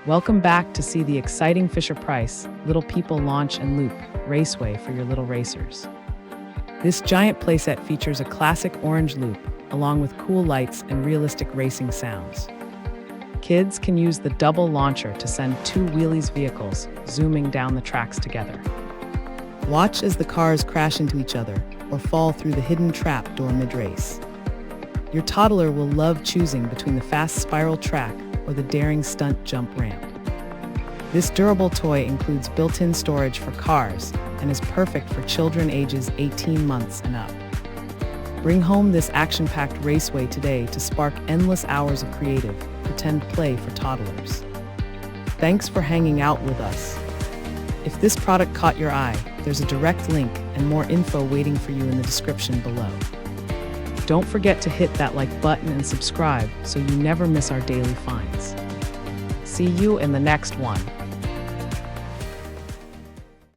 Welcome back to see the exciting Fisher-Price Little People Launch and Loop Raceway for your little racers. This giant playset features a classic orange loop, along with cool lights and realistic racing sounds. Kids can use the double launcher to send two Wheelies vehicles zooming down the tracks together. Watch as the cars crash into each other or fall through the hidden trap door mid-race. Your toddler will love choosing between the fast spiral track or the daring stunt jump ramp. This durable toy includes built-in storage for cars and is perfect for children ages 18 months and up. Bring home this action-packed raceway today to spark endless hours of creative, pretend play for toddlers. Thanks for hanging out with us. If this product caught your eye, there's a direct link and more info waiting for you in the description below. Don't forget to hit that like button and subscribe so you never miss our daily finds. See you in the next one.